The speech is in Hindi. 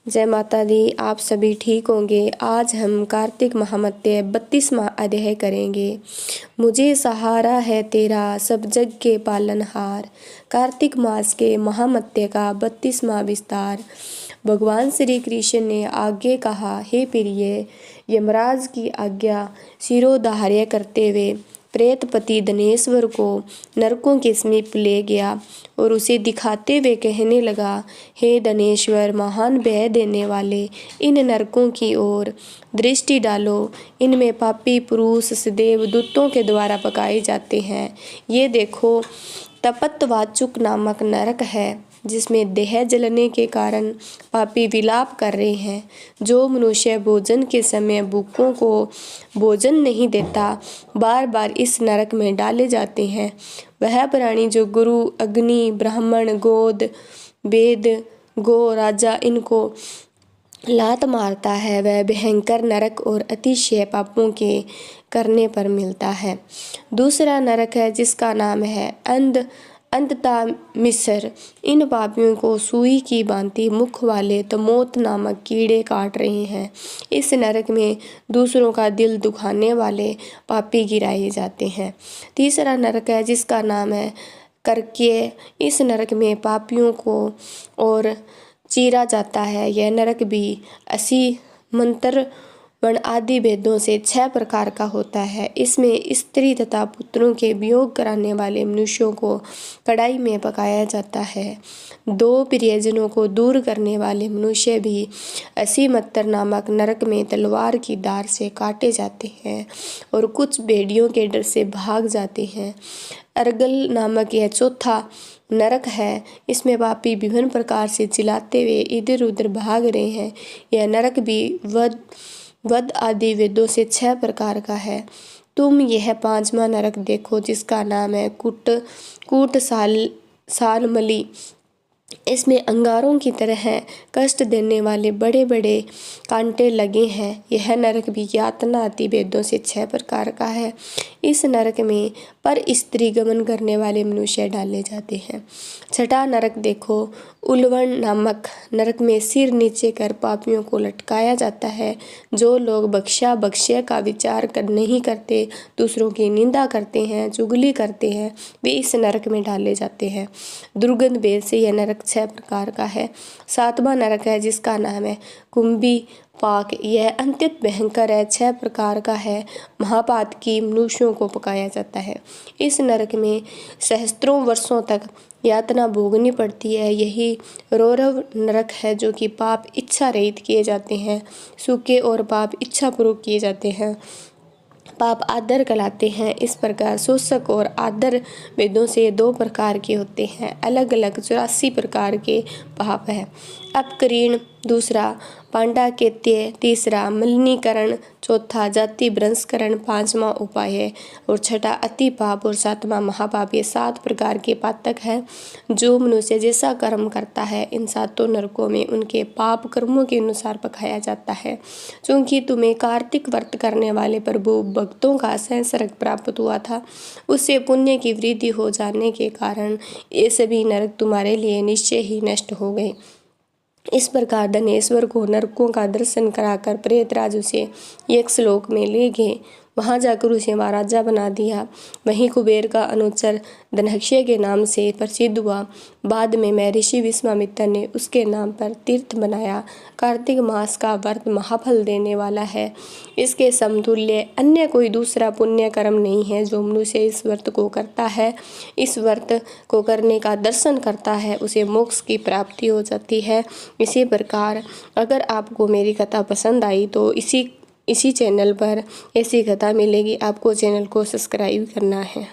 जय माता दी। आप सभी ठीक होंगे। आज हम कार्तिक महामत्य 32वां अध्याय करेंगे। मुझे सहारा है तेरा सब जग के पालनहार। कार्तिक मास के महामत्य का 32वां विस्तार। भगवान श्री कृष्ण ने आगे कहा, हे प्रिय, यमराज की आज्ञा शिरोधार्य करते हुए प्रेतपति धनेश्वर को नरकों के समीप ले गया और उसे दिखाते हुए कहने लगा, हे धनेश्वर, महान भय देने वाले, इन नरकों की ओर दृष्टि डालो। इनमें पापी पुरुष सदैव दूतों के द्वारा पकाए जाते हैं। ये देखो, तपतवाचुक नामक नरक है, जिसमें देह जलने के कारण पापी विलाप कर रहे हैं। जो मनुष्य भोजन के समय भूखों को भोजन नहीं देता, बार बार इस नरक में डाले जाते हैं। वह प्राणी जो गुरु, अग्नि, ब्राह्मण, गोद, वेद, गो, राजा इनको लात मारता है, वह भयंकर नरक और अतिशय पापों के करने पर मिलता है। दूसरा नरक है जिसका नाम है अंधता मिस्र। इन पापियों को सुई की भांति मुख वाले तमोत नामक कीड़े काट रहे हैं। इस नरक में दूसरों का दिल दुखाने वाले पापी गिराए जाते हैं। तीसरा नरक है जिसका नाम है करक्य। इस नरक में पापियों को और चीरा जाता है। यह नरक भी 80 मंत्र वर्ण आदि वेदों से 6 प्रकार का होता है। इसमें स्त्री तथा पुत्रों के वियोग कराने वाले मनुष्यों को कढ़ाई में पकाया जाता है। 2 प्रियजनों को दूर करने वाले मनुष्य भी 80 मंत्र नामक नरक में तलवार की धार से काटे जाते हैं और कुछ भेड़ियों के डर से भाग जाते हैं। अर्गल नामक यह चौथा नरक है। इसमें पापी विभिन्न प्रकार से चिल्लाते हुए इधर उधर भाग रहे हैं। यह नरक भी वध आदि वेदों से 6 प्रकार का है। तुम यह 5वां नरक देखो जिसका नाम है कूट सालमली। इसमें अंगारों की तरह कष्ट देने वाले बड़े बड़े कांटे लगे हैं। यह नरक भी यातना आदि वेदों से 6 प्रकार का है। इस नरक में पर स्त्री गमन करने वाले मनुष्य डाले जाते हैं। 6वां नरक देखो, उलवण नामक नरक में सिर नीचे कर पापियों को लटकाया जाता है। जो लोग भक्ष्य का विचार नहीं करते, दूसरों की निंदा करते हैं, चुगली करते हैं, वे इस नरक में डाले जाते हैं। दुर्गंध भेद से यह नरक 6 प्रकार का है। 7वां नरक है जिसका नाम है कुंभी पाक। यह अत्यंत भयंकर है, 6 प्रकार का है। महापात की मनुष्यों को पकाया जाता है। इस नरक में सहस्त्रों वर्षों तक यातना भोगनी पड़ती है। यही रौरव नरक है जो कि पाप इच्छा रहित किए जाते हैं। सूखे और पाप इच्छा पूर्वक किए जाते हैं। पाप आदर कहलाते हैं। इस प्रकार शोषक और आदर वेदों से 2 प्रकार के होते हैं। अलग अलग 84 प्रकार के पाप है। अपकरीण दूसरा, पांडाकेत्य तीसरा, मलिनीकरण चौथा, जाति भ्रंशकरण 5वां उपाय है और 6वां अति पाप और 7वां महापाप। ये 7 प्रकार के पातक है। जो मनुष्य जैसा कर्म करता है, इन 7 नरकों में उनके पाप कर्मों के अनुसार पकाया जाता है। क्योंकि तुम्हें कार्तिक व्रत करने वाले प्रभु भक्तों का संसर्ग प्राप्त हुआ था, उससे पुण्य की वृद्धि हो जाने के कारण ये सभी नरक तुम्हारे लिए निश्चय ही नष्ट हो गए। इस प्रकार धनेश्वर को नरकों का दर्शन कराकर प्रेतराज उसे यक्षलोक में ले गए। वहां जाकर उसे महाराजा बना दिया। वहीं कुबेर का अनुचर धनक्षय के नाम से प्रसिद्ध हुआ। बाद में महर्षि विश्वामित्र ने उसके नाम पर तीर्थ बनाया। कार्तिक मास का व्रत महाफल देने वाला है। इसके समतुल्य अन्य कोई दूसरा पुण्य कर्म नहीं है। जो मनुष्य इस व्रत को करता है, इस व्रत को करने का दर्शन करता है, उसे मोक्ष की प्राप्ति हो जाती है। इसी प्रकार अगर आपको मेरी कथा पसंद आई तो इसी चैनल पर ऐसी कथा मिलेगी। आपको चैनल को सब्सक्राइब करना है।